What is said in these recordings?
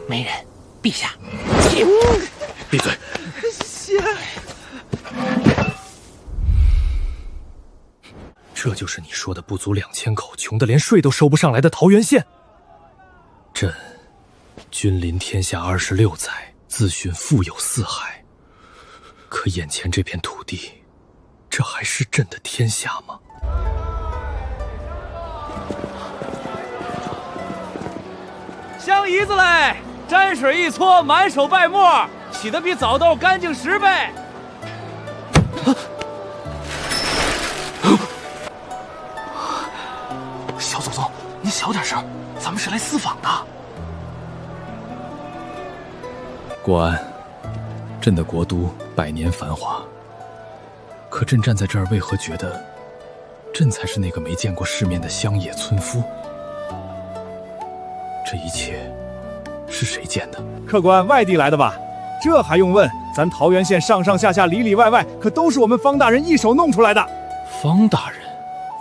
媒人，陛下，闭嘴！仙，这就是你说的不足2000口，穷得连税都收不上来的桃源县。朕君临天下26载，自诩富有四海，可眼前这片土地，这还是朕的天下吗？香姨子嘞，沾水一搓，满手败沫，洗得比枣豆干净10倍。小祖宗，你小点声，咱们是来私访的。国安，朕的国都百年繁华，可朕站在这儿，为何觉得朕才是那个没见过世面的乡野村夫？这一切是谁建的？客官外地来的吧？这还用问？咱桃源县上上下下里里外外，可都是我们方大人一手弄出来的。方大人，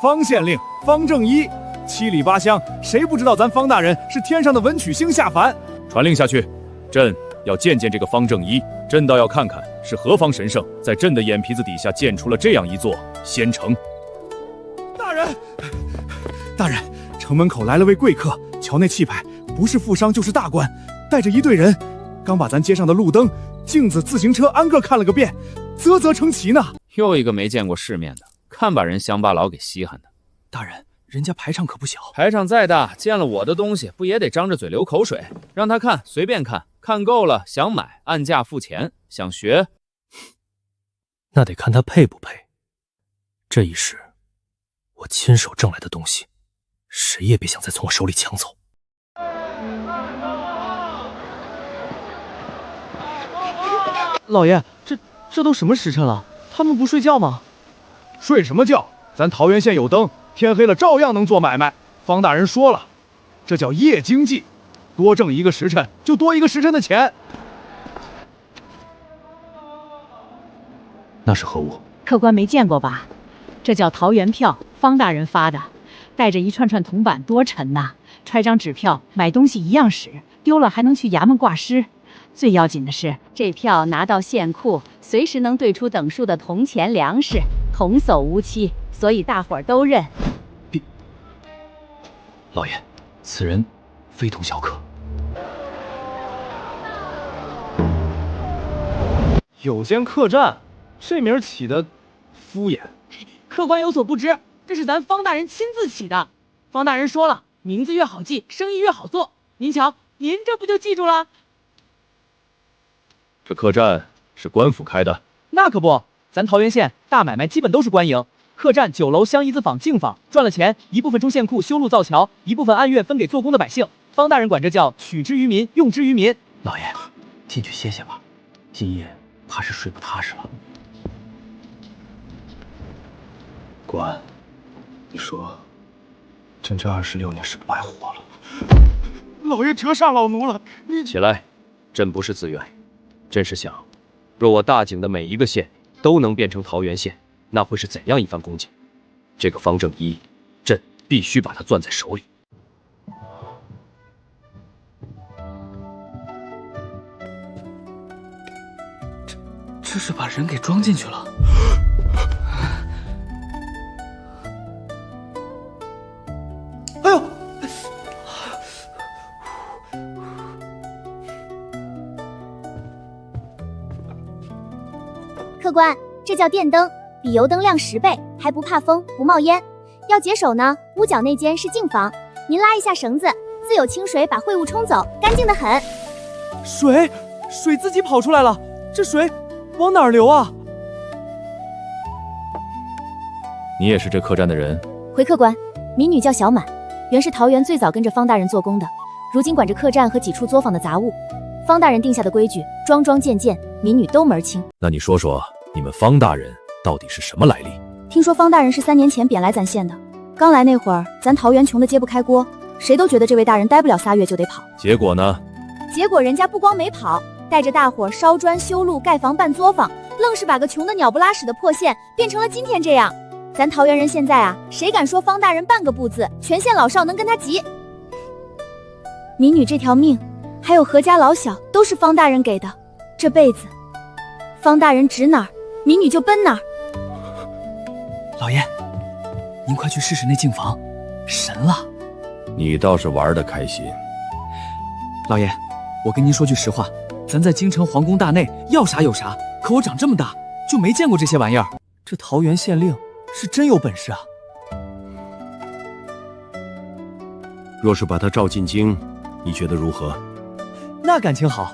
方县令方正一，7里8乡，谁不知道咱方大人是天上的文曲星下凡？传令下去，朕要见见这个方正一，朕倒要看看是何方神圣，在朕的眼皮子底下建出了这样一座仙城。大人，城门口来了位贵客，瞧那气派，不是富商就是大官，带着一队人，刚把咱街上的路灯、镜子、自行车安个看了个遍，啧啧称奇呢。又一个没见过世面的，看把人乡巴佬给稀罕的。大人，人家排场可不小。排场再大，见了我的东西，不也得张着嘴流口水？让他看，随便看，看够了想买，按价付钱；想学，那得看他配不配。这一世，我亲手挣来的东西，谁也别想再从我手里抢走。老爷，这都什么时辰了？他们不睡觉吗？睡什么觉？咱桃源县有灯，天黑了照样能做买卖。方大人说了，这叫夜经济，多挣1个时辰就多1个时辰的钱。那是何物？客官没见过吧？这叫桃源票，方大人发的，带着一串串铜板，多沉呐！揣张纸票，买东西一样使，丢了还能去衙门挂失。最要紧的是，这票拿到县库，随时能兑出等数的铜钱粮食，童叟无欺，所以大伙儿都认。老爷，此人非同小可。有间客栈，这名起的敷衍。客官有所不知，这是咱方大人亲自起的。方大人说了，名字越好记，生意越好做。您瞧，您这不就记住了？这客栈是官府开的？那可不，咱桃源县大买卖基本都是官营。客栈、酒楼、香姨子坊、净坊，赚了钱一部分充县库修路造桥，一部分按月分给做工的百姓。方大人管这叫取之于民，用之于民。老爷，进去歇歇吧，今夜怕是睡不踏实了。国安，你说，朕这26年是不白活了？老爷折煞老奴了，你起来，朕不是自愿，朕是想，若我大景的每一个县都能变成桃源县，那会是怎样一番光景？这个方正一，朕必须把他攥在手里。这是把人给装进去了。哎呦！客官，这叫电灯，比油灯亮10倍，还不怕风，不冒烟。要解手呢，屋角那间是净房，您拉一下绳子，自有清水把秽物冲走，干净得很。水自己跑出来了，这水往哪儿流啊？你也是这客栈的人？回客官，民女叫小满，原是桃源最早跟着方大人做工的，如今管着客栈和几处作坊的杂物。方大人定下的规矩，桩桩件件，民女都门清。那你说说，你们方大人到底是什么来历？听说方大人是3年前贬来咱县的，刚来那会儿，咱桃源穷得揭不开锅，谁都觉得这位大人待不了3月就得跑。结果呢？结果人家不光没跑，带着大伙烧砖修路盖房办作坊，愣是把个穷得鸟不拉屎的破县变成了今天这样。咱桃源人现在啊，谁敢说方大人半个不字，全县老少能跟他急。民女这条命还有何家老小都是方大人给的。这辈子，方大人指哪儿，民女就奔哪儿。老爷，您快去试试那净房，神了！你倒是玩得开心。老爷，我跟您说句实话，咱在京城皇宫大内要啥有啥，可我长这么大就没见过这些玩意儿。这桃园县令是真有本事啊！若是把他召进京，你觉得如何？那感情好，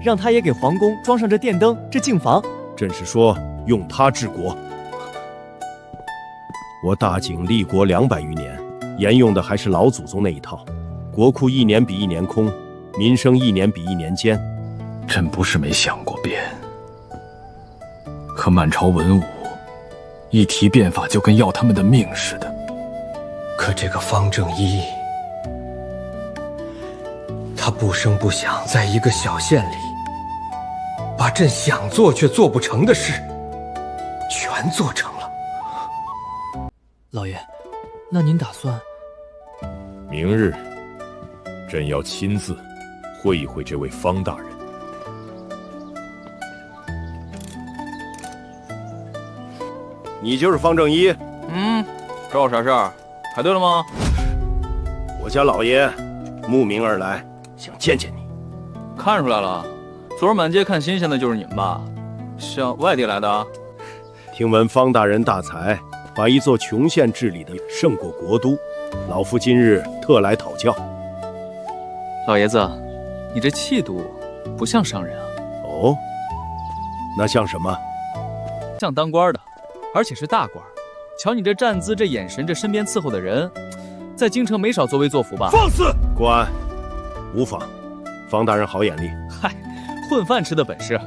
让他也给皇宫装上这电灯、这净房。朕是说用他治国。我大景立国200余年，沿用的还是老祖宗那一套，国库一年比一年空，民生一年比一年艰。朕不是没想过变，可满朝文武一提变法就跟要他们的命似的。可这个方正一，他不声不响，在一个小县里，把朕想做却做不成的事，全做成了。老爷，那您打算？明日，朕要亲自会一会这位方大人。你就是方正一？找我啥事儿？排队了吗？我家老爷慕名而来，想见见你。看出来了，昨儿满街看新鲜的就是你们吧？像外地来的？听闻方大人大才，把一座穷县治理的胜过国都，老夫今日特来讨教。老爷子，你这气度不像商人啊。哦，那像什么？像当官的，而且是大官。瞧你这站姿、这眼神、这身边伺候的人，在京城没少作威作福吧？放肆！国安，无妨。方大人好眼力。嗨，混饭吃的本事。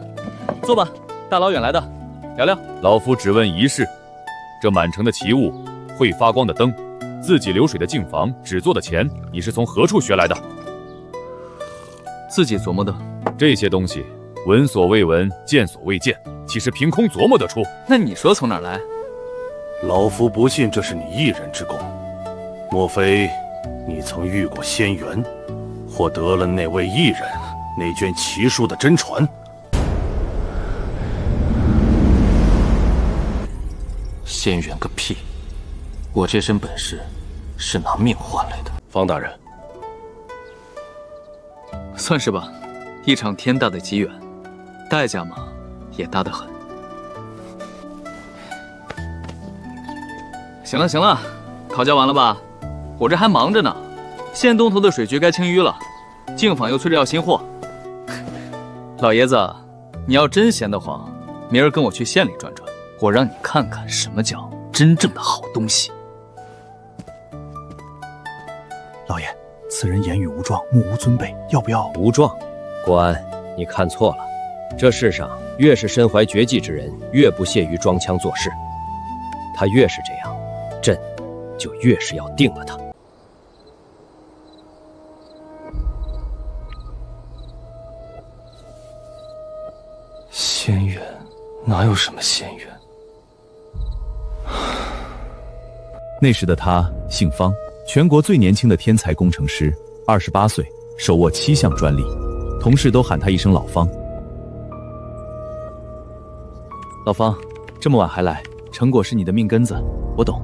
坐吧，大老远来的，聊聊。老夫只问一事：这满城的奇物，会发光的灯，自己流水的净房，纸做的钱，你是从何处学来的？自己琢磨的。这些东西，闻所未闻，见所未见，岂是凭空琢磨得出？那你说从哪儿来？老夫不信这是你一人之功，莫非你曾遇过仙缘，或得了那位异人那卷奇书的真传？仙缘个屁！我这身本事是拿命换来的。方大人，算是吧，一场天大的机缘，代价嘛，也大得很。行了行了，讨教完了吧？我这还忙着呢，县东头的水渠该清淤了，净坊又催着要新货。老爷子，你要真闲得慌，明儿跟我去县里转转，我让你看看什么叫真正的好东西。老爷，此人言语无状，目无尊卑，要不要？无状？国安，你看错了。这世上越是身怀绝技之人，越不屑于装腔作势。他越是这样，朕就越是要定了他。仙缘哪有什么仙缘？那时的他姓方，全国最年轻的天才工程师，28岁，手握7项专利，同事都喊他一声老方。老方，这么晚还来，成果是你的命根子，我懂。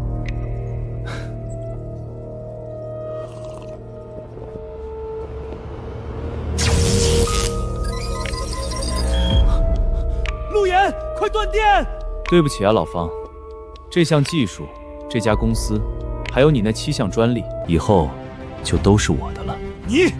陆岩，快断电！对不起啊，老方，这项技术，这家公司，还有你那7项专利，以后就都是我的了。你。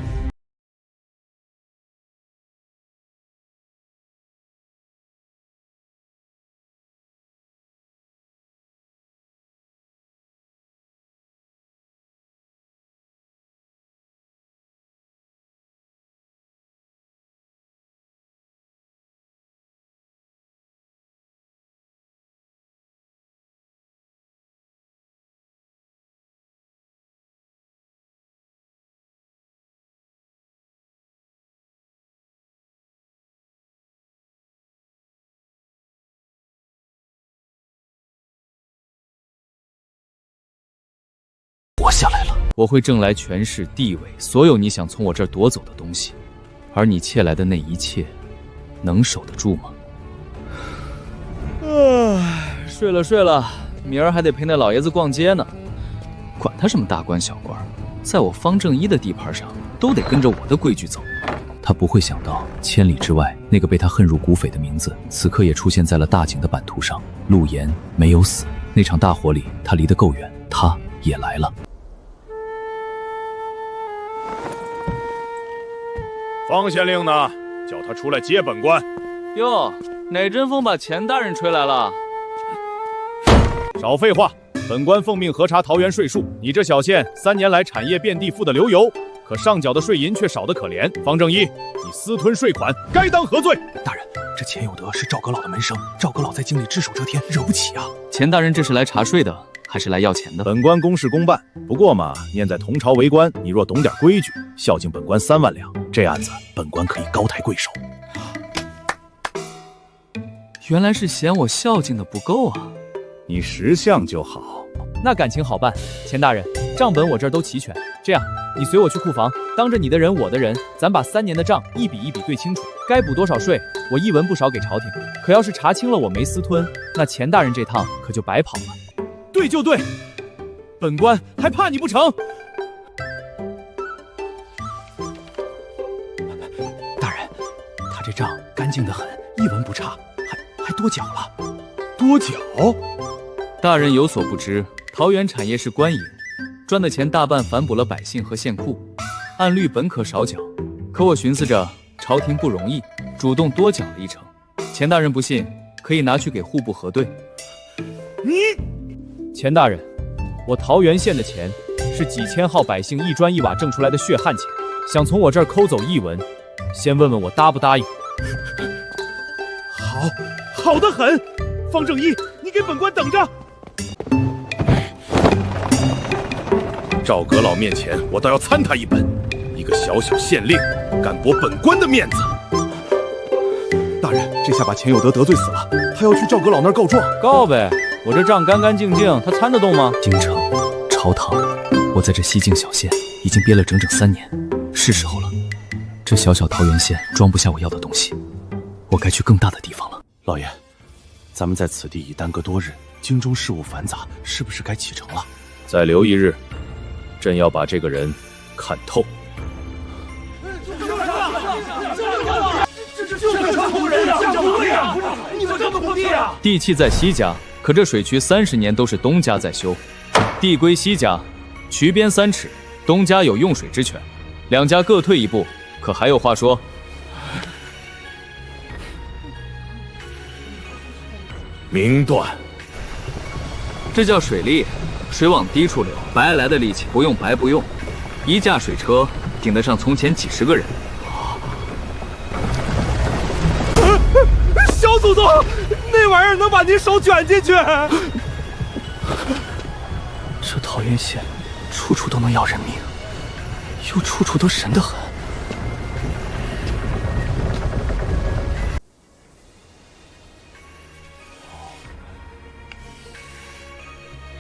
活下来了，我会挣来权势、地位，所有你想从我这儿夺走的东西，而你窃来的那一切，能守得住吗？睡了，明儿还得陪那老爷子逛街呢。管他什么大官小官，在我方正一的地盘上，都得跟着我的规矩走。他不会想到，千里之外那个被他恨入骨髓的名字，此刻也出现在了大景的版图上。陆岩没有死，那场大火里他离得够远，他也来了。方县令呢？叫他出来接本官。哟，哪阵风把钱大人吹来了？少废话，本官奉命核查桃园税数。你这小县3年来产业遍地，富得流油，可上缴的税银却少得可怜。方正一，你私吞税款，该当何罪？大人，这钱有德是赵阁老的门生，赵阁老在京里只手遮天，惹不起啊。钱大人这是来查税的，还是来要钱的？本官公事公办。不过嘛，念在同朝为官，你若懂点规矩，孝敬本官3万两，这案子本官可以高抬贵手。原来是嫌我孝敬的不够啊！你识相就好。那感情好办，钱大人，账本我这儿都齐全。这样，你随我去库房，当着你的人我的人，咱把3年的账一笔一笔对清楚，该补多少税，我一文不少给朝廷。可要是查清了我没私吞，那钱大人这趟可就白跑了。对就对，本官还怕你不成？大人，他这账干净得很，一文不差，还多缴了。多缴？大人有所不知，桃园产业是官营，赚的钱大半反哺了百姓和县库，按律本可少缴。可我寻思着朝廷不容易，主动多缴了1成。钱大人不信，可以拿去给户部核对。钱大人，我桃园县的钱是几千号百姓一砖一瓦挣出来的血汗钱，想从我这儿抠走1文，先问问我答不答应？好得很。方正一，你给本官等着。赵阁老面前，我倒要参他一本。一个小小县令，敢驳本官的面子。大人，这下把钱有德得罪死了，他要去赵阁老那儿告状。告呗，我这账干干净净，他参得动吗？京城、朝堂，我在这西境小县已经憋了整整3年，是时候了。这小小桃源县装不下我要的东西，我该去更大的地方了。老爷，咱们在此地已耽搁多日，京中事务繁杂，是不是该启程了？再留1日，朕要把这个人看透。就是他偷人呀！不对呀！你们这么破地呀！地契在西家，可这水渠30年都是东家在修，地归西家，渠边3尺，东家有用水之权，2家各退1步，可还有话说？明断。这叫水利，水往低处流，白来的力气不用白不用，一架水车顶得上从前几10个人。小祖宗，那玩意儿能把您手卷进去？这桃源县处处都能要人命，又处处都神得很。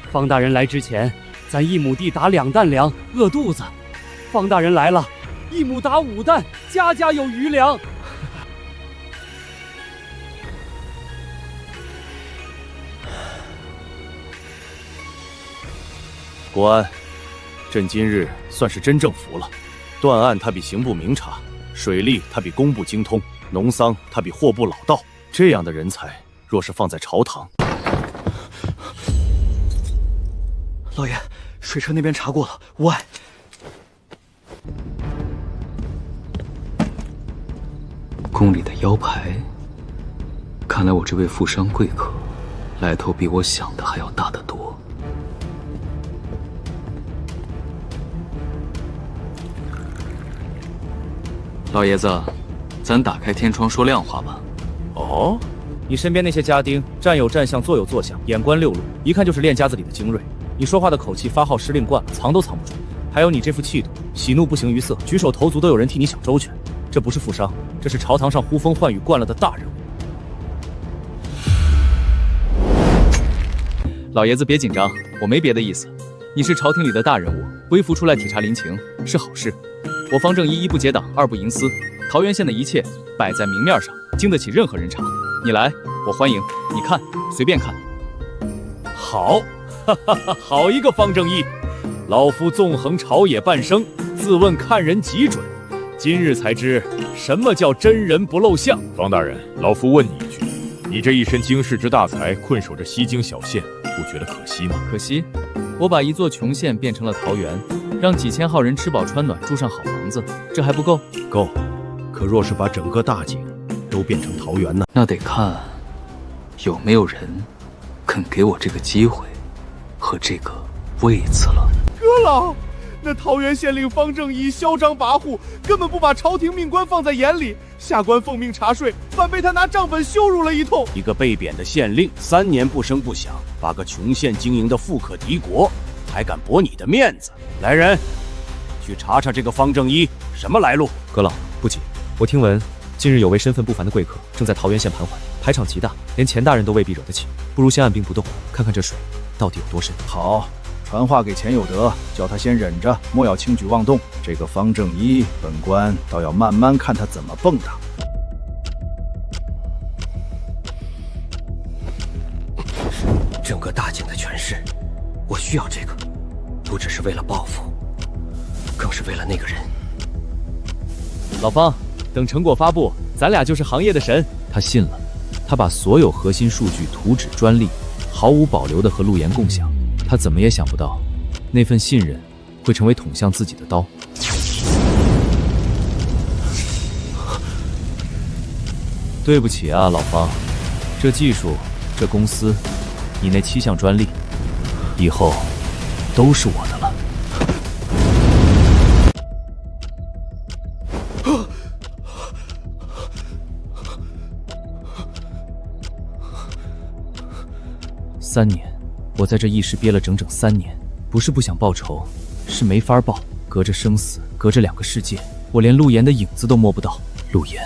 方大人来之前，咱1亩地打2担粮，饿肚子。方大人来了，1亩打5担，家家有余粮。国安，朕今日算是真正服了。断案他比刑部明察，水利他比工部精通，农桑他比货部老道。这样的人才，若是放在朝堂，老爷，水车那边查过了，无碍。宫里的腰牌，看来我这位富商贵客，来头比我想的还要大得多。老爷子，咱打开天窗说亮话吧。哦，你身边那些家丁，站有站相，坐有坐相，眼观六路，一看就是练家子里的精锐。你说话的口气发号施令惯了，藏都藏不住。还有你这副气度，喜怒不形于色，举手投足都有人替你想周全。这不是富商，这是朝堂上呼风唤雨惯了的大人物。老爷子别紧张，我没别的意思。你是朝廷里的大人物，微服出来体察民情是好事。我方正一不结党，2不营私，桃源县的一切摆在明面上，经得起任何人查。你来，我欢迎。你看，随便看。好，哈哈哈，好一个方正义！老夫纵横朝野半生，自问看人极准，今日才知什么叫真人不露相。方大人，老夫问你一句，你这一身经世之大才，困守着西京小县，不觉得可惜吗？可惜，我把一座穷县变成了桃源，让几千号人吃饱穿暖，住上好房子，这还不够？够。可若是把整个大景都变成桃源呢？那得看有没有人肯给我这个机会和这个位子了。哥老，那桃源县令方正义嚣张跋扈，根本不把朝廷命官放在眼里，下官奉命查税，反被他拿账本羞辱了一通。一个被贬的县令，3年不声不响，把个穷县经营的富可敌国，还敢驳你的面子？来人，去查查这个方正一什么来路。阁老，不急，我听闻近日有位身份不凡的贵客正在桃源县盘桓，排场极大，连钱大人都未必惹得起。不如先按兵不动，看看这水到底有多深。好，传话给钱有德，叫他先忍着，莫要轻举妄动。这个方正一，本官倒要慢慢看他怎么蹦跶。整个大景的权势，我需要这个，不只是为了报复，更是为了那个人。老方，等成果发布，咱俩就是行业的神。他信了，他把所有核心数据、图纸、专利毫无保留地和陆岩共享。他怎么也想不到，那份信任会成为捅向自己的刀。对不起啊，老方，这技术，这公司，你那7项专利，以后都是我的了。3年，我在这一时憋了整整3年，不是不想报仇，是没法报。隔着生死，隔着2个世界，我连陆岩的影子都摸不到。陆岩，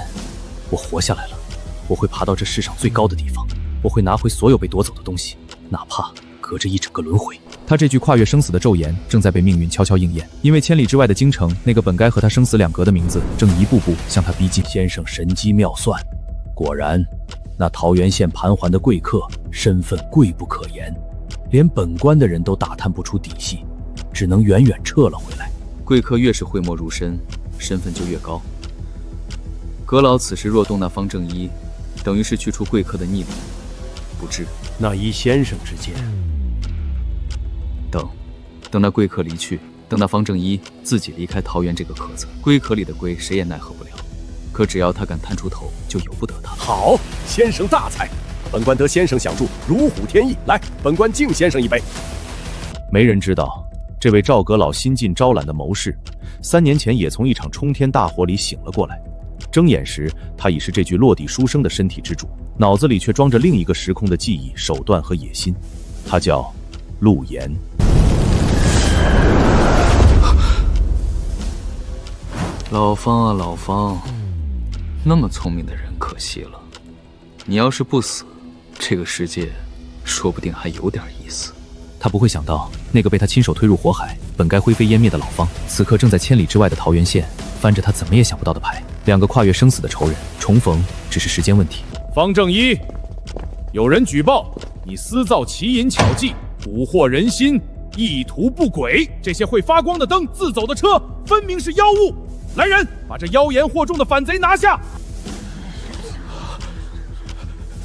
我活下来了，我会爬到这世上最高的地方，我会拿回所有被夺走的东西，哪怕隔着一整个轮回。他这句跨越生死的咒言正在被命运悄悄应验，因为千里之外的京城，那个本该和他生死两隔的名字，正一步步向他逼近。先生神机妙算，果然，那桃源县盘桓的贵客身份贵不可言，连本官的人都打探不出底细，只能远远撤了回来。贵客越是讳莫如深，身份就越高。阁老此时若动那方正一，等于是去除贵客的逆鳞，不知那依先生之见，等那贵客离去，等那方正一自己离开桃源这个壳子，龟壳里的龟谁也奈何不了。可只要他敢探出头，就由不得他。好，先生大才，本官得先生相助，如虎添翼。来，本官敬先生一杯。没人知道，这位赵阁老新晋招揽的谋士，3年前也从一场冲天大火里醒了过来。睁眼时，他已是这具落地书生的身体之主，脑子里却装着另一个时空的记忆、手段和野心。他叫陆岩。老方啊，老方，那么聪明的人可惜了。你要是不死，这个世界说不定还有点意思。他不会想到，那个被他亲手推入火海，本该灰飞烟灭的老方，此刻正在千里之外的桃源县，翻着他怎么也想不到的牌。2个跨越生死的仇人重逢，只是时间问题。方正一，有人举报你私造奇淫巧计，蛊惑人心，意图不轨。这些会发光的灯、自走的车，分明是妖物。来人，把这妖言惑众的反贼拿下！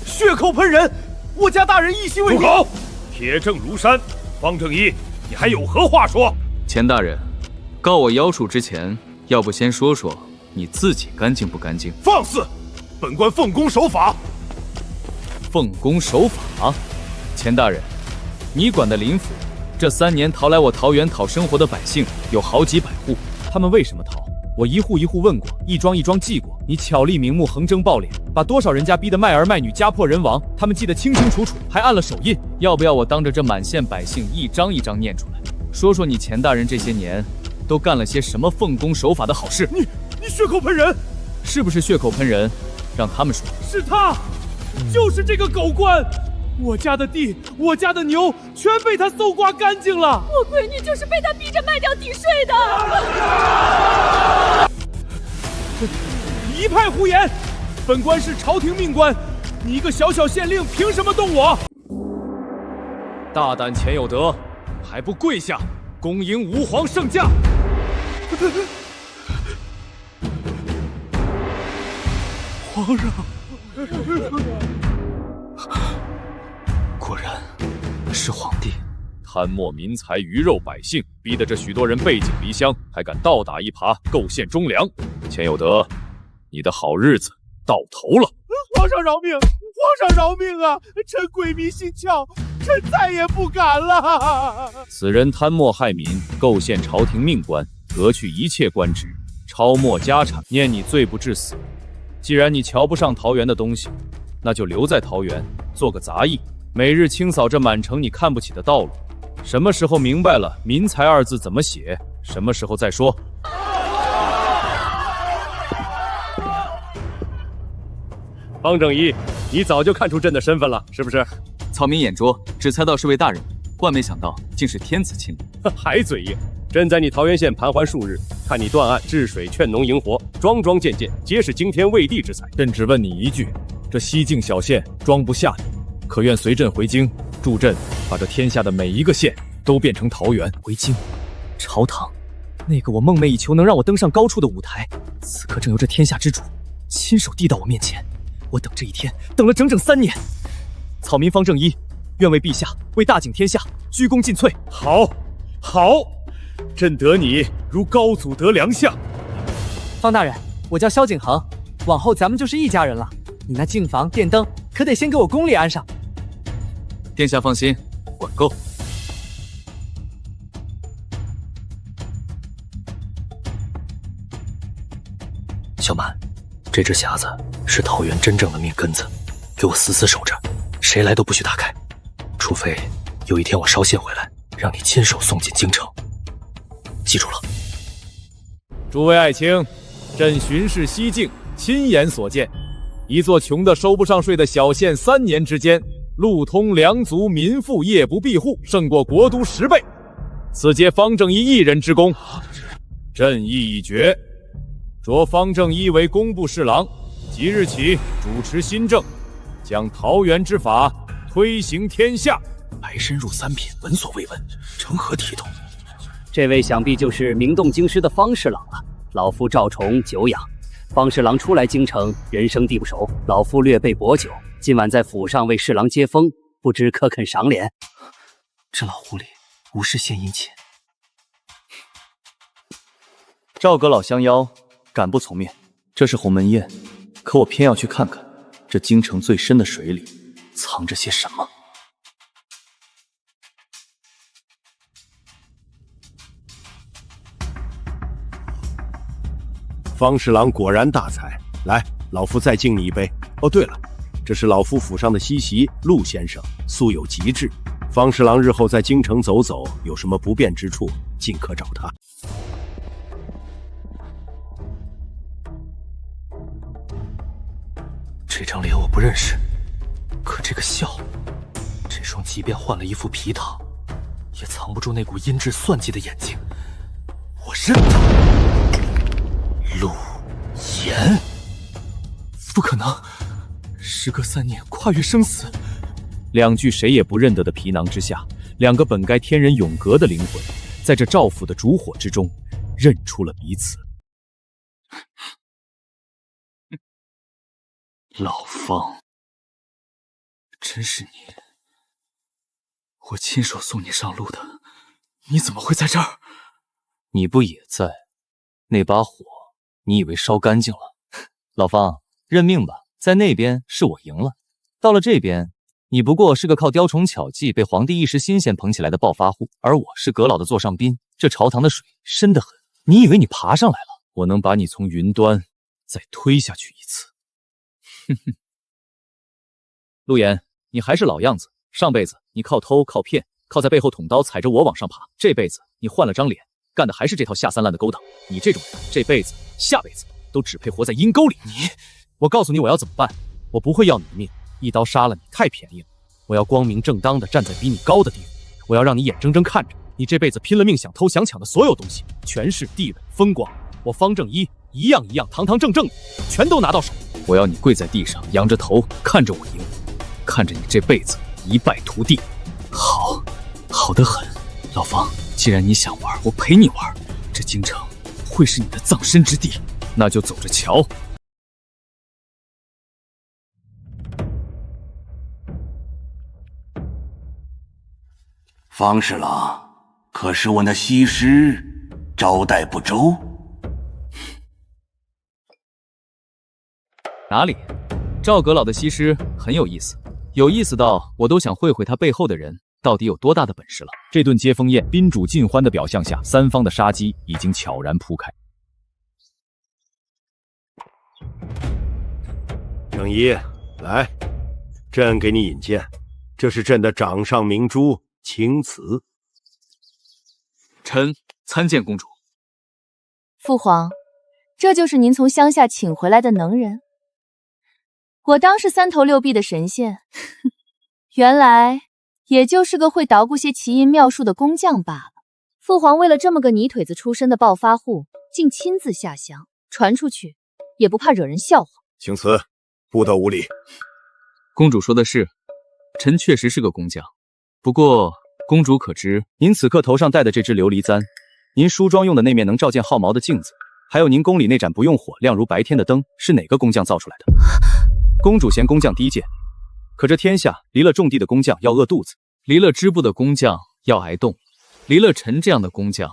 血口喷人，我家大人一心为住口！铁证如山，方正一，你还有何话说？钱大人，告我妖术之前，要不先说说你自己干净不干净？放肆！本官奉公守法。奉公守法？钱大人，你管的林府，这3年逃来我桃源讨生活的百姓有好几百户，他们为什么逃？我一户一户问过，一桩一桩记过。你巧立名目，横征暴敛，把多少人家逼得卖儿卖女，家破人亡，他们记得清清楚楚，还按了手印。要不要我当着这满县百姓一张一张念出来，说说你钱大人这些年都干了些什么奉公守法的好事？你血口喷人，是不是血口喷人？让他们说。是他，就是这个狗官。我家的地，我家的牛，全被他搜刮干净了。我闺女就是被他逼着卖掉抵税的。一派胡言！本官是朝廷命官，你一个小小县令，凭什么动我？大胆钱有德，还不跪下，恭迎吾皇圣驾！皇上，果然是皇帝。贪墨民财，鱼肉百姓，逼得这许多人背井离乡，还敢倒打一耙，构陷忠良。钱有德，你的好日子到头了！皇上饶命！皇上饶命啊！臣鬼迷心窍，臣再也不敢了。此人贪墨害民，构陷朝廷命官，革去一切官职，抄没家产，念你罪不至死。既然你瞧不上桃园的东西，那就留在桃园做个杂役，每日清扫这满城你看不起的道路。什么时候明白了民财二字怎么写，什么时候再说。方正一，你早就看出朕的身份了，是不是？草民眼拙，只猜到是位大人，万没想到竟是天子亲临。还嘴硬！朕在你桃源县盘桓数日，看你断案治水、劝农营活，桩桩件件皆是惊天畏地之才。朕只问你一句：这西境小县装不下你，可愿随朕回京，助朕把这天下的每一个县都变成桃源？回京，朝堂，那个我梦寐以求能让我登上高处的舞台，此刻正由这天下之主亲手递到我面前。我等这一天等了整整3年。草民方正一，愿为陛下，为大景天下鞠躬尽瘁。好，好，朕得你如高祖得良相。方大人，我叫萧景恒，往后咱们就是一家人了。你那净房、电灯可得先给我宫里安上。殿下放心，管够。小满，这只匣子是桃园真正的命根子，给我死死守着，谁来都不许打开，除非有一天我捎信回来，让你亲手送进京城。记住了。诸位爱卿，朕巡视西境，亲眼所见，一座穷得收不上税的小县，3年之间，路通粮足，民富，夜不闭户，胜过国都10倍。此皆方正一人之功，朕意已决，擢方正一为工部侍郎，即日起主持新政，将桃园之法推行天下。白参入3品，闻所未闻，成何体统？这位想必就是名动京师的方侍郎了。老夫赵崇久仰，方侍郎初来京城，人生地不熟，老夫略备薄酒，今晚在府上为侍郎接风，不知可肯赏脸？这老狐狸无事献殷勤。赵阁老相邀，敢不从命？这是鸿门宴，可我偏要去看看这京城最深的水里藏着些什么。方侍郎果然大才，来，老夫再敬你一杯。哦，对了，这是老夫府上的西席陆先生，素有极致。方侍郎日后在京城走走，有什么不便之处，尽可找他。这张脸我不认识，可这个笑，这双即便换了一副皮囊，也藏不住那股阴鸷算计的眼睛。我认他。陆岩，不可能！时隔3年，跨越生死，2具谁也不认得的皮囊之下，2个本该天人永隔的灵魂，在这赵府的烛火之中，认出了彼此。老方，真是你！我亲手送你上路的，你怎么会在这儿？你不也在？那把火，你以为烧干净了？老方，认命吧，在那边是我赢了，到了这边，你不过是个靠雕虫巧技被皇帝一时新鲜捧起来的暴发户，而我是阁老的座上宾。这朝堂的水深得很，你以为你爬上来了？我能把你从云端再推下去一次。哼哼，陆岩，你还是老样子。上辈子你靠偷靠骗，靠在背后捅刀踩着我往上爬，这辈子你换了张脸，干的还是这套下三滥的勾当。你这种人，这辈子下辈子都只配活在阴沟里。我告诉你我要怎么办，我不会要你的命，一刀杀了你太便宜了。我要光明正当的站在比你高的地方，我要让你眼睁睁看着你这辈子拼了命想偷想抢的所有东西，权势、地位、风光，我方正一一样一样堂堂正正，全都拿到手。我要你跪在地上，仰着头看着我赢，看着你这辈子一败涂地。好，好得很。老方，既然你想玩，我陪你玩。这京城会是你的葬身之地，那就走着瞧。方侍郎，可是我那西施招待不周？哪里？赵阁老的西施很有意思，有意思到我都想会会他背后的人到底有多大的本事了。这顿接风宴，宾主尽欢的表象下，三方的杀机已经悄然铺开。正一，来，朕给你引荐，这是朕的掌上明珠青瓷。臣参见公主。父皇，这就是您从乡下请回来的能人？我当是三头六臂的神仙，原来也就是个会捣鼓些奇淫妙术的工匠罢了。父皇为了这么个泥腿子出身的暴发户，竟亲自下乡，传出去也不怕惹人笑话。青瓷，不得无礼。公主说的是，臣确实是个工匠。不过公主可知，您此刻头上戴的这只琉璃簪，您梳妆用的那面能照见毫毛的镜子，还有您宫里那盏不用火亮如白天的灯，是哪个工匠造出来的？公主嫌工匠低贱，可这天下离了种地的工匠要饿肚子，离了织布的工匠要挨冻，离了臣这样的工匠，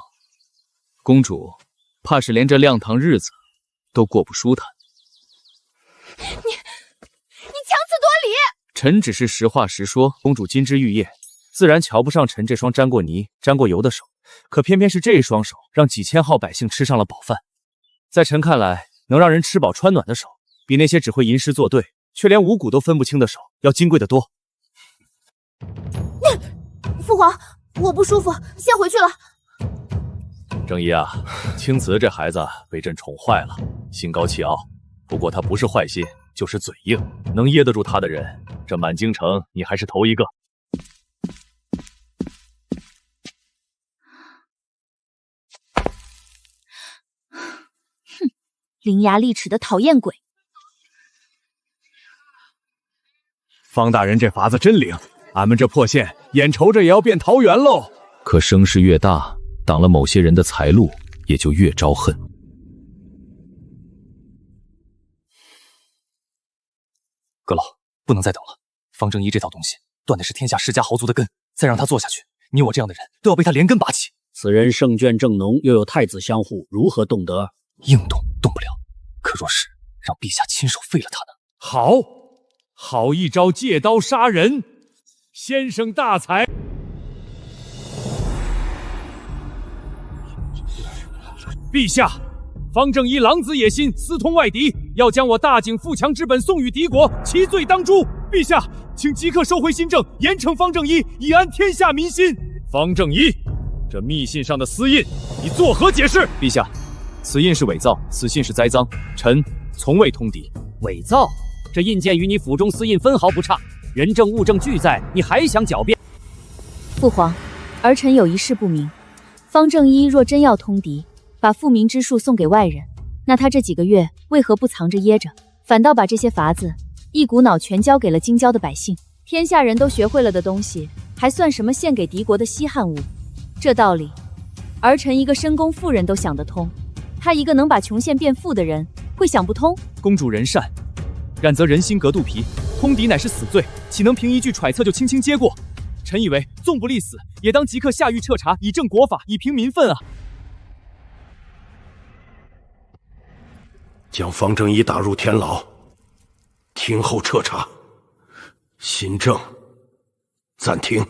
公主怕是连这亮堂日子都过不舒坦。你强词夺理！臣只是实话实说。公主金枝玉叶，自然瞧不上臣这双沾过泥、沾过油的手，可偏偏是这双手让几千号百姓吃上了饱饭。在臣看来，能让人吃饱穿暖的手，比那些只会吟诗作对却连五谷都分不清的手要金贵得多。父皇，我不舒服，先回去了。正一啊，青瓷这孩子被朕宠坏了，心高气傲。不过他不是坏心，就是嘴硬，能噎得住他的人，这满京城你还是头一个。哼，伶牙俐齿的讨厌鬼。方大人这法子真灵，俺们这破县眼瞅着也要变桃园喽。可声势越大，挡了某些人的财路，也就越招恨。阁老，不能再等了。方正一这套东西，断的是天下世家豪族的根，再让他做下去，你我这样的人都要被他连根拔起。此人胜券正浓，又有太子相护，如何动得？硬动动不了，可若是让陛下亲手废了他呢？好一招借刀杀人，先生大才。陛下，方正一狼子野心，私通外敌，要将我大景富强之本送与敌国，其罪当诛。陛下，请即刻收回新政，严惩方正一，以安天下民心。方正一，这密信上的私印，你作何解释？陛下，此印是伪造，此信是栽赃，臣从未通敌。伪造？这印鉴与你府中私印分毫不差，人证物证俱在，你还想狡辩？父皇，儿臣有一事不明，方正一若真要通敌，把复明之术送给外人，那他这几个月为何不藏着掖着，反倒把这些法子一股脑全交给了京郊的百姓？天下人都学会了的东西，还算什么献给敌国的稀罕物？这道理，儿臣一个深宫妇人都想得通，他一个能把穷县变富的人，会想不通？公主人善，然则人心隔肚皮，通敌乃是死罪，岂能凭一句揣测就轻轻接过？臣以为，纵不立死，也当即刻下狱彻查，以正国法，以平民愤啊！将方正一打入天牢，听候彻查。新政暂停。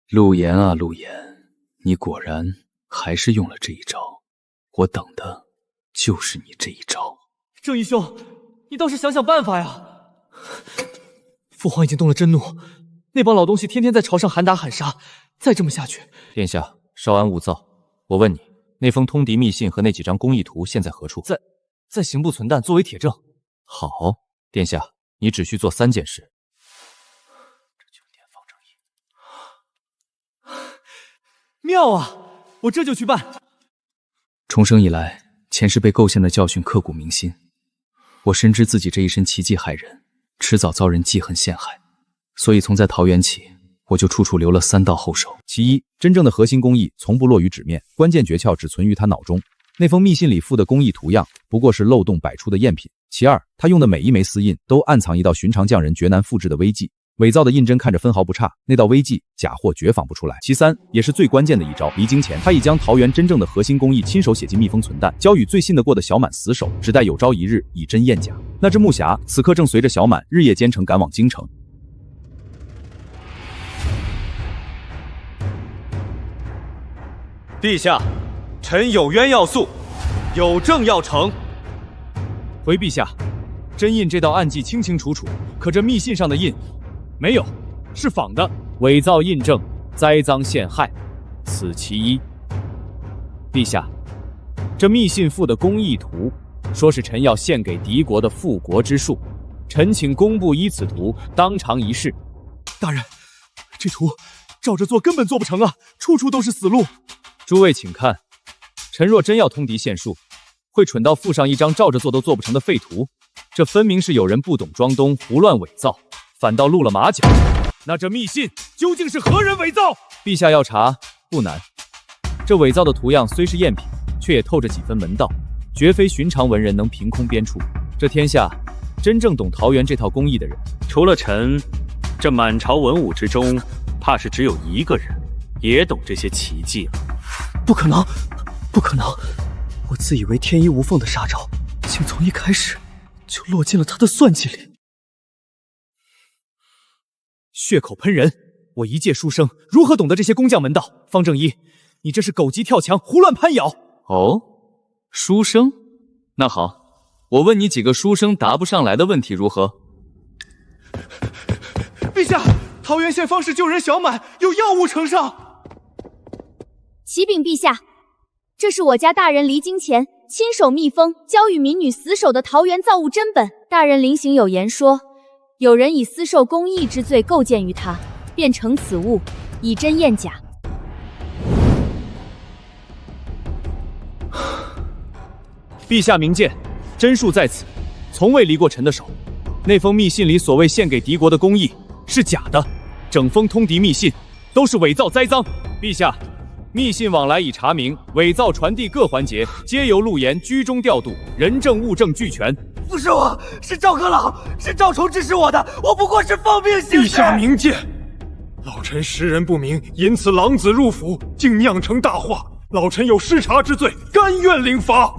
陆岩啊，陆岩，你果然还是用了这一招，我等的就是你这一招。正义兄，你倒是想想办法呀！父皇已经动了真怒，那帮老东西天天在朝上喊打喊杀，再这么下去……殿下，稍安勿躁。我问你，那封通敌密信和那几张工艺图现在何处？在刑部存档，作为铁证。好，殿下，你只需做3件事。妙啊！我这就去办。重生以来，前世被构陷的教训刻骨铭心。我深知自己这一身奇迹害人，迟早遭人记恨陷害，所以从在桃园起，我就处处留了3道后手。其一，真正的核心工艺从不落于纸面，关键诀窍只存于他脑中。那封密信里附的工艺图样不过是漏洞百出的赝品。其二，他用的每一枚丝印都暗藏一道寻常匠人绝难复制的微技，伪造的印针看着分毫不差，那道微技假货绝仿不出来。其三，也是最关键的一招，离京前他已将桃园真正的核心工艺亲手写进密封存弹，交与最信得过的小满死守，只待有朝一日以真验假。那只木匣此刻正随着小满日夜兼程赶往京城。陛下，臣有冤要诉，有证要呈。回陛下，真印这道暗记清清楚楚，可这密信上的印没有，是仿的，伪造印证，栽赃陷害，此其一。陛下，这密信附的工艺图，说是臣要献给敌国的复国之术，臣请工部依此图当场一试。大人，这图照着做根本做不成啊，处处都是死路。诸位请看，臣若真要通敌献术，会蠢到附上一张照着做都做不成的废图，这分明是有人不懂装东，胡乱伪造，反倒露了马脚。那这密信究竟是何人伪造？陛下要查不难，这伪造的图样虽是赝品，却也透着几分门道，绝非寻常文人能凭空编出。这天下真正懂桃园这套工艺的人，除了臣，这满朝文武之中，怕是只有一个人也懂这些奇技了。不可能，不可能！我自以为天衣无缝的杀招，竟从一开始就落进了他的算计里。血口喷人，我一介书生，如何懂得这些工匠门道？方正一，你这是狗急跳墙，胡乱攀咬。哦，书生？那好，我问你几个书生答不上来的问题，如何？陛下，桃源县方士救人小满有药物呈上。启禀陛下，这是我家大人离京前亲手密封，交与民女死守的桃园造物真本。大人临行有言说，有人以私授公义之罪构建于他，便成此物，以真验假。陛下明鉴，真术在此，从未离过臣的手。那封密信里所谓献给敌国的公义是假的，整封通敌密信都是伪造栽赃。陛下，密信往来已查明，伪造传递各环节皆由陆延居中调度，人证物证俱全。不是我，是赵阁老，是赵崇指使我的，我不过是奉命行事。陛下明鉴，老臣识人不明，因此狼子入府，竟酿成大祸。老臣有失察之罪，甘愿领罚。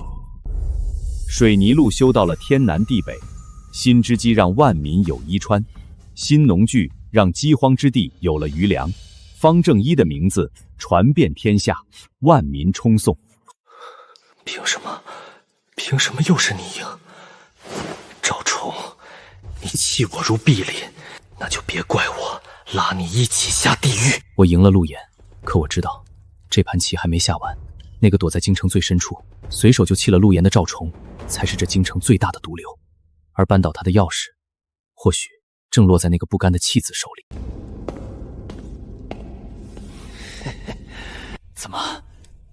水泥路修到了天南地北，新织机让万民有衣穿，新农具让饥荒之地有了余粮。方正一的名字传遍天下，万民称颂。凭什么又是你赢？赵崇，你弃我如敝履，那就别怪我拉你一起下地狱。我赢了陆衍，可我知道这盘棋还没下完。那个躲在京城最深处，随手就弃了陆延的赵崇，才是这京城最大的毒瘤。而扳倒他的钥匙，或许正落在那个不甘的弃子手里。怎么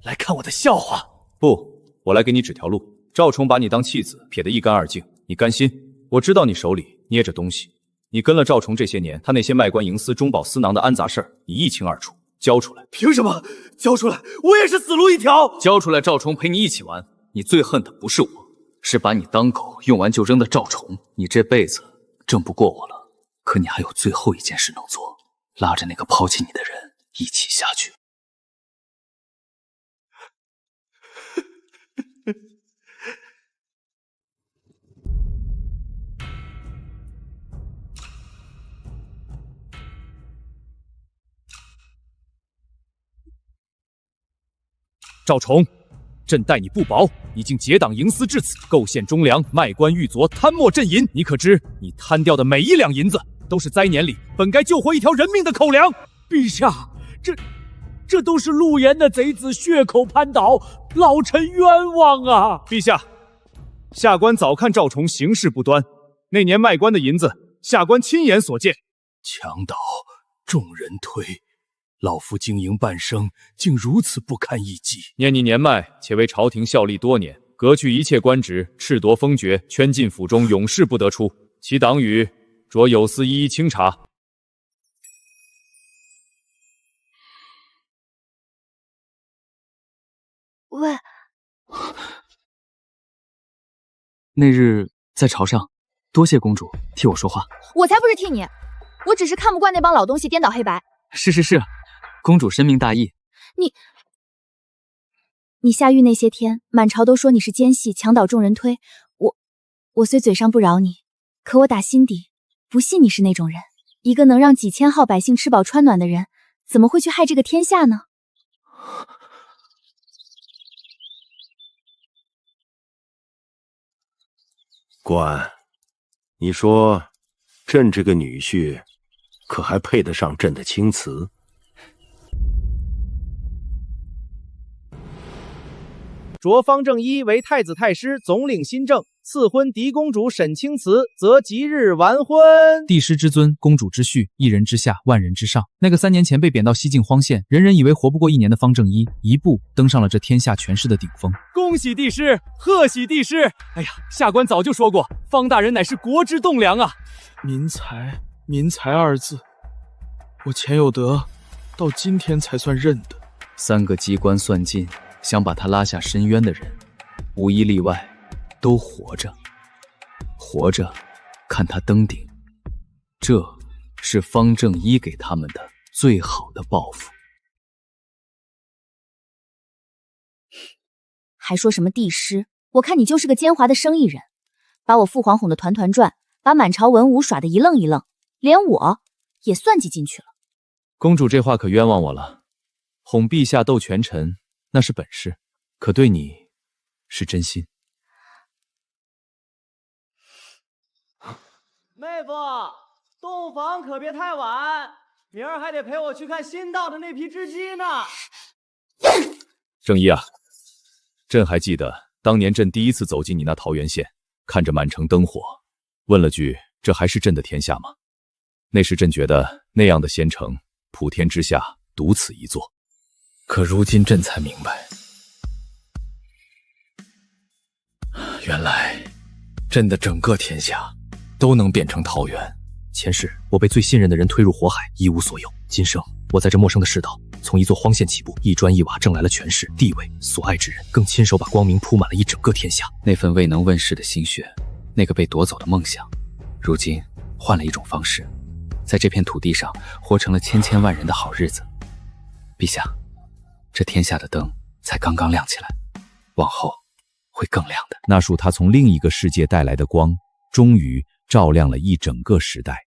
来看我的笑话？不，我来给你指条路。赵崇把你当弃子，撇得一干二净，你甘心？我知道你手里捏着东西，你跟了赵崇这些年，他那些卖官营私、中饱私囊的安杂事儿，你一清二楚。交出来！凭什么？交出来，我也是死路一条。交出来，赵崇陪你一起玩。你最恨的不是我，是把你当狗用完就扔的赵崇。你这辈子挣不过我了，可你还有最后一件事能做，拉着那个抛弃你的人一起下去。赵崇，朕待你不薄，你竟结党营私至此，构陷忠良，卖官鬻佐，贪墨赈银。你可知，你贪掉的每一两银子，都是灾年里本该救活一条人命的口粮。陛下，这都是陆延的贼子血口攀倒，老臣冤枉啊！陛下，下官早看赵崇行事不端，那年卖官的银子，下官亲眼所见。墙倒众人推，老夫经营半生，竟如此不堪一击。念你年迈，且为朝廷效力多年，革去一切官职，褫夺封爵，圈禁府中，永世不得出。其党羽，着有司一一清查。喂，那日在朝上，多谢公主替我说话。我才不是替你，我只是看不惯那帮老东西颠倒黑白。是，公主深明大义。你下狱那些天，满朝都说你是奸细，墙倒众人推。我虽嘴上不饶你，可我打心底不信你是那种人。一个能让几千号百姓吃饱穿暖的人，怎么会去害这个天下呢？官，你说朕这个女婿，可还配得上朕的青瓷？擢方正一为太子太师，总领新政，赐婚嫡公主沈青瓷，则即日完婚。帝师之尊，公主之婿，一人之下，万人之上。那个3年前被贬到西境荒县，人人以为活不过1年的方正一，一步登上了这天下权势的顶峰。恭喜帝师，贺喜帝师！哎呀，下官早就说过，方大人乃是国之栋梁啊！民才二字，我钱有德，到今天才算认得。3个机关算尽，想把他拉下深渊的人，无一例外，都活着，看他登顶。这是方正一给他们的最好的报复。还说什么帝师？我看你就是个奸猾的生意人，把我父皇哄得团团转，把满朝文武耍得一愣一愣，连我也算计进去了。公主这话可冤枉我了，哄陛下斗权臣那是本事，可对你是真心。妹夫，洞房可别太晚，明儿还得陪我去看新到的那批织机呢。正一啊，朕还记得当年朕第一次走进你那桃源县，看着满城灯火，问了句：“这还是朕的天下吗？”那时朕觉得那样的仙城，普天之下独此一座。可如今朕才明白，原来朕的整个天下都能变成桃源。前世我被最信任的人推入火海，一无所有。今生我在这陌生的世道，从一座荒县起步，一砖一瓦挣来了权势、地位，所爱之人，更亲手把光明铺满了一整个天下。那份未能问世的心血，那个被夺走的梦想，如今换了一种方式，在这片土地上活成了千千万人的好日子。陛下，这天下的灯才刚刚亮起来，往后会更亮的。那束他从另一个世界带来的光，终于照亮了一整个时代。